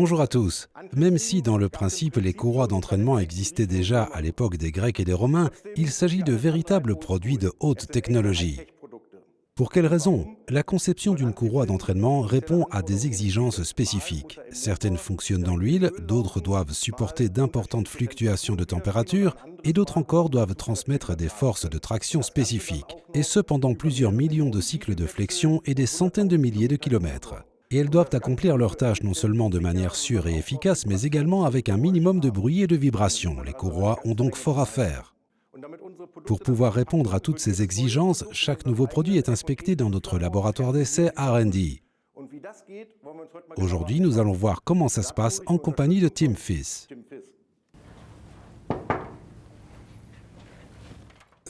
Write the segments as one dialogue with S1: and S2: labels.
S1: Bonjour à tous. Même si dans le principe les courroies d'entraînement existaient déjà à l'époque des Grecs et des Romains, il s'agit de véritables produits de haute technologie. Pour quelle raison? La conception d'une courroie d'entraînement répond à des exigences spécifiques. Certaines fonctionnent dans l'huile, d'autres doivent supporter d'importantes fluctuations de température et d'autres encore doivent transmettre des forces de traction spécifiques, et ce pendant plusieurs millions de cycles de flexion et des centaines de milliers de kilomètres. Et elles doivent accomplir leurs tâches non seulement de manière sûre et efficace, mais également avec un minimum de bruit et de vibration. Les courroies ont donc fort à faire. Pour pouvoir répondre à toutes ces exigences, chaque nouveau produit est inspecté dans notre laboratoire d'essai R&D. Aujourd'hui, nous allons voir comment ça se passe en compagnie de Tim Fiss.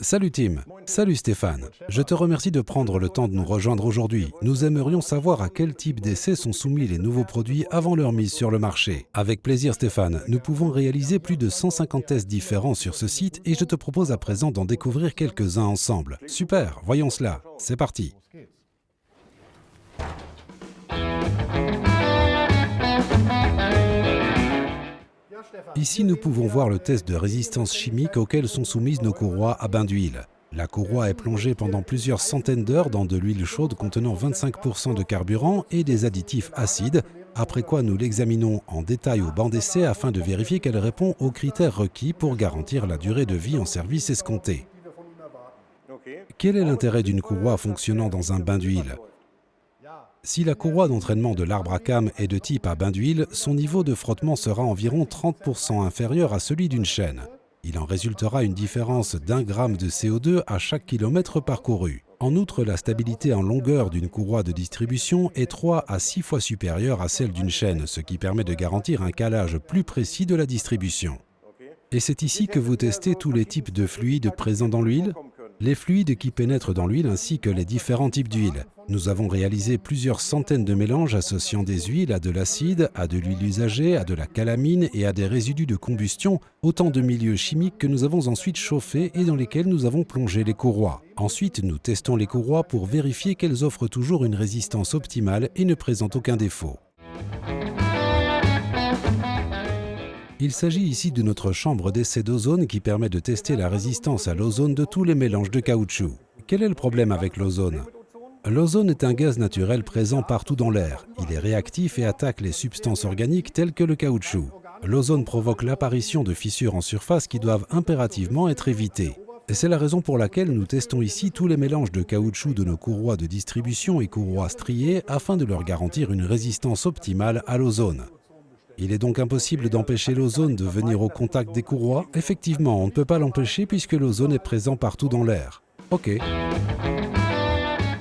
S1: Salut Tim. Salut Stéphane. Je te remercie de prendre le temps de nous rejoindre aujourd'hui. Nous aimerions savoir à quel type d'essai sont soumis les nouveaux produits avant leur mise sur le marché. Avec plaisir Stéphane, nous pouvons réaliser plus de 150 tests différents sur ce site et je te propose à présent d'en découvrir quelques-uns ensemble. Super, voyons cela. C'est parti. Ici, nous pouvons voir le test de résistance chimique auquel sont soumises nos courroies à bain d'huile. La courroie est plongée pendant plusieurs centaines d'heures dans de l'huile chaude contenant 25% de carburant et des additifs acides, après quoi nous l'examinons en détail au banc d'essai afin de vérifier qu'elle répond aux critères requis pour garantir la durée de vie en service escomptée. Quel est l'intérêt d'une courroie fonctionnant dans un bain d'huile? Si la courroie d'entraînement de l'arbre à cames est de type à bain d'huile, son niveau de frottement sera environ 30% inférieur à celui d'une chaîne. Il en résultera une différence d'1 gramme de CO2 à chaque kilomètre parcouru. En outre, la stabilité en longueur d'une courroie de distribution est 3 à 6 fois supérieure à celle d'une chaîne, ce qui permet de garantir un calage plus précis de la distribution. Et c'est ici que vous testez tous les types de fluides présents dans l'huile? Les fluides qui pénètrent dans l'huile ainsi que les différents types d'huile. Nous avons réalisé plusieurs centaines de mélanges associant des huiles à de l'acide, à de l'huile usagée, à de la calamine et à des résidus de combustion, autant de milieux chimiques que nous avons ensuite chauffés et dans lesquels nous avons plongé les courroies. Ensuite, nous testons les courroies pour vérifier qu'elles offrent toujours une résistance optimale et ne présentent aucun défaut. Il s'agit ici de notre chambre d'essai d'ozone qui permet de tester la résistance à l'ozone de tous les mélanges de caoutchouc. Quel est le problème avec l'ozone? L'ozone est un gaz naturel présent partout dans l'air. Il est réactif et attaque les substances organiques telles que le caoutchouc. L'ozone provoque l'apparition de fissures en surface qui doivent impérativement être évitées. Et c'est la raison pour laquelle nous testons ici tous les mélanges de caoutchouc de nos courroies de distribution et courroies striées afin de leur garantir une résistance optimale à l'ozone. Il est donc impossible d'empêcher l'ozone de venir au contact des courroies? Effectivement, on ne peut pas l'empêcher puisque l'ozone est présent partout dans l'air. Ok.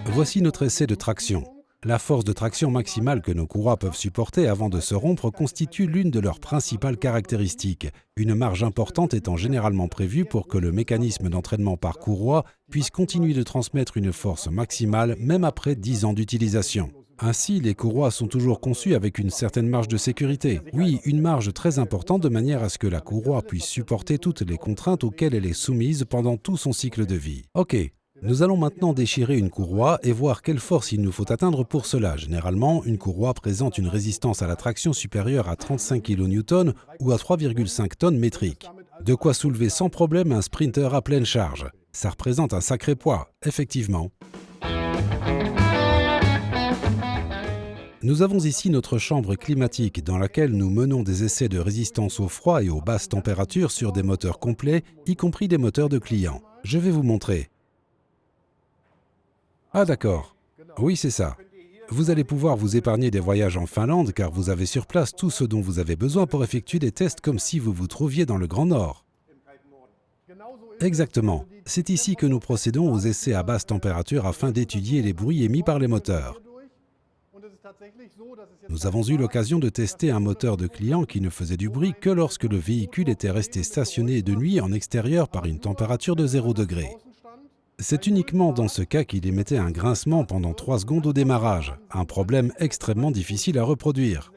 S1: Voici notre essai de traction. La force de traction maximale que nos courroies peuvent supporter avant de se rompre constitue l'une de leurs principales caractéristiques, une marge importante étant généralement prévue pour que le mécanisme d'entraînement par courroie puisse continuer de transmettre une force maximale même après 10 ans d'utilisation. Ainsi, les courroies sont toujours conçues avec une certaine marge de sécurité. Oui, une marge très importante de manière à ce que la courroie puisse supporter toutes les contraintes auxquelles elle est soumise pendant tout son cycle de vie. Ok, nous allons maintenant déchirer une courroie et voir quelle force il nous faut atteindre pour cela. Généralement, une courroie présente une résistance à la traction supérieure à 35 kN ou à 3,5 tonnes métriques. De quoi soulever sans problème un sprinter à pleine charge. Ça représente un sacré poids, effectivement. Nous avons ici notre chambre climatique dans laquelle nous menons des essais de résistance au froid et aux basses températures sur des moteurs complets, y compris des moteurs de clients. Je vais vous montrer. Ah d'accord. Oui, c'est ça. Vous allez pouvoir vous épargner des voyages en Finlande car vous avez sur place tout ce dont vous avez besoin pour effectuer des tests comme si vous vous trouviez dans le Grand Nord. Exactement. C'est ici que nous procédons aux essais à basse température afin d'étudier les bruits émis par les moteurs. Nous avons eu l'occasion de tester un moteur de client qui ne faisait du bruit que lorsque le véhicule était resté stationné de nuit en extérieur par une température de 0 degré. C'est uniquement dans ce cas qu'il émettait un grincement pendant 3 secondes au démarrage, un problème extrêmement difficile à reproduire.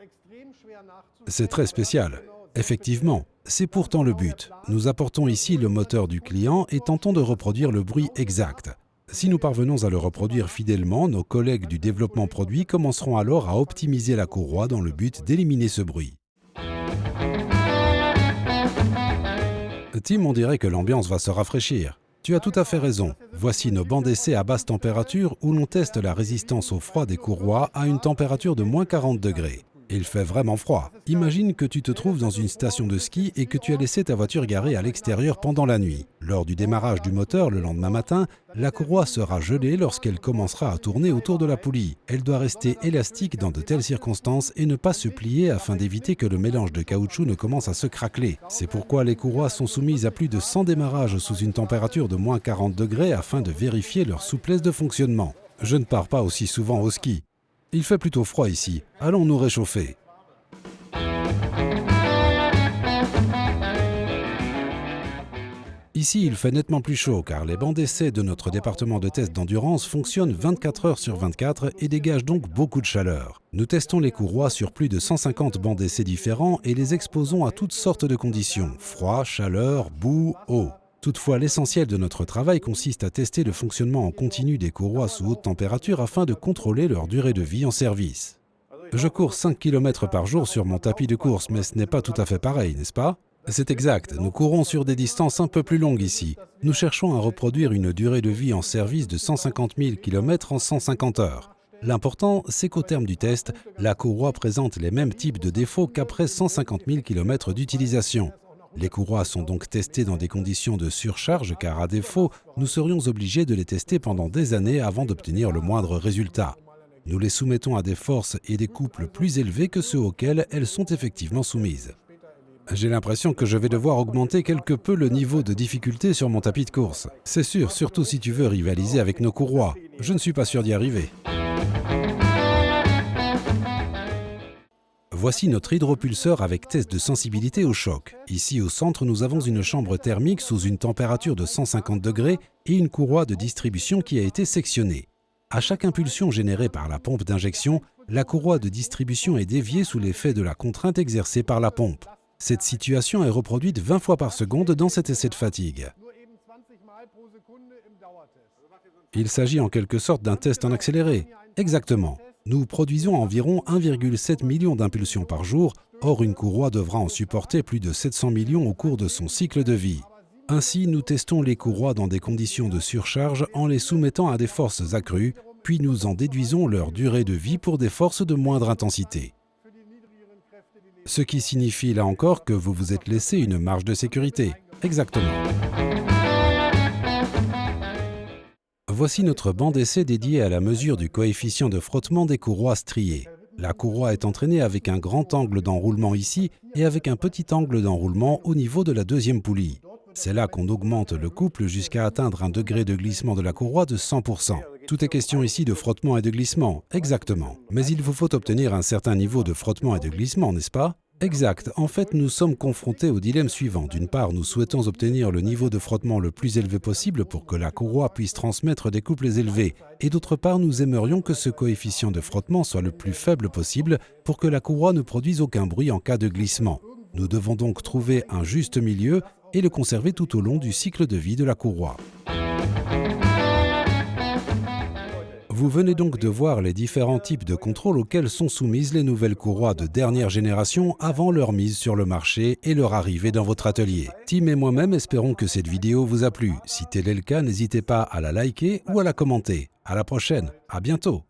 S1: C'est très spécial. Effectivement, c'est pourtant le but. Nous apportons ici le moteur du client et tentons de reproduire le bruit exact. Si nous parvenons à le reproduire fidèlement, nos collègues du développement produit commenceront alors à optimiser la courroie dans le but d'éliminer ce bruit. Tim, on dirait que l'ambiance va se rafraîchir. Tu as tout à fait raison. Voici nos bancs d'essai à basse température où l'on teste la résistance au froid des courroies à une température de moins 40 degrés. Il fait vraiment froid. Imagine que tu te trouves dans une station de ski et que tu as laissé ta voiture garée à l'extérieur pendant la nuit. Lors du démarrage du moteur le lendemain matin, la courroie sera gelée lorsqu'elle commencera à tourner autour de la poulie. Elle doit rester élastique dans de telles circonstances et ne pas se plier afin d'éviter que le mélange de caoutchouc ne commence à se craqueler. C'est pourquoi les courroies sont soumises à plus de 100 démarrages sous une température de moins 40 degrés afin de vérifier leur souplesse de fonctionnement. Je ne pars pas aussi souvent au ski. Il fait plutôt froid ici. Allons nous réchauffer. Ici, il fait nettement plus chaud car les bancs d'essai de notre département de test d'endurance fonctionnent 24 heures sur 24 et dégagent donc beaucoup de chaleur. Nous testons les courroies sur plus de 150 bancs d'essai différents et les exposons à toutes sortes de conditions, froid, chaleur, boue, eau. Toutefois, l'essentiel de notre travail consiste à tester le fonctionnement en continu des courroies sous haute température afin de contrôler leur durée de vie en service. Je cours 5 km par jour sur mon tapis de course, mais ce n'est pas tout à fait pareil, n'est-ce pas? C'est exact, nous courons sur des distances un peu plus longues ici. Nous cherchons à reproduire une durée de vie en service de 150 000 km en 150 heures. L'important, c'est qu'au terme du test, la courroie présente les mêmes types de défauts qu'après 150 000 km d'utilisation. Les courroies sont donc testées dans des conditions de surcharge car à défaut, nous serions obligés de les tester pendant des années avant d'obtenir le moindre résultat. Nous les soumettons à des forces et des couples plus élevés que ceux auxquels elles sont effectivement soumises. J'ai l'impression que je vais devoir augmenter quelque peu le niveau de difficulté sur mon tapis de course. C'est sûr, surtout si tu veux rivaliser avec nos courroies. Je ne suis pas sûr d'y arriver. Voici notre hydropulseur avec test de sensibilité au choc. Ici au centre, nous avons une chambre thermique sous une température de 150 degrés et une courroie de distribution qui a été sectionnée. À chaque impulsion générée par la pompe d'injection, la courroie de distribution est déviée sous l'effet de la contrainte exercée par la pompe. Cette situation est reproduite 20 fois par seconde dans cet essai de fatigue. Il s'agit en quelque sorte d'un test en accéléré. Exactement. Nous produisons environ 1,7 million d'impulsions par jour, or une courroie devra en supporter plus de 700 millions au cours de son cycle de vie. Ainsi, nous testons les courroies dans des conditions de surcharge en les soumettant à des forces accrues, puis nous en déduisons leur durée de vie pour des forces de moindre intensité. Ce qui signifie là encore que vous vous êtes laissé une marge de sécurité. Exactement. Voici notre banc d'essai dédié à la mesure du coefficient de frottement des courroies striées. La courroie est entraînée avec un grand angle d'enroulement ici et avec un petit angle d'enroulement au niveau de la deuxième poulie. C'est là qu'on augmente le couple jusqu'à atteindre un degré de glissement de la courroie de 100%. Tout est question ici de frottement et de glissement, exactement. Mais il vous faut obtenir un certain niveau de frottement et de glissement, n'est-ce pas? Exact. En fait, nous sommes confrontés au dilemme suivant. D'une part, nous souhaitons obtenir le niveau de frottement le plus élevé possible pour que la courroie puisse transmettre des couples élevés. Et d'autre part, nous aimerions que ce coefficient de frottement soit le plus faible possible pour que la courroie ne produise aucun bruit en cas de glissement. Nous devons donc trouver un juste milieu et le conserver tout au long du cycle de vie de la courroie. Vous venez donc de voir les différents types de contrôles auxquels sont soumises les nouvelles courroies de dernière génération avant leur mise sur le marché et leur arrivée dans votre atelier. Tim et moi-même espérons que cette vidéo vous a plu. Si tel est le cas, n'hésitez pas à la liker ou à la commenter. À la prochaine, à bientôt.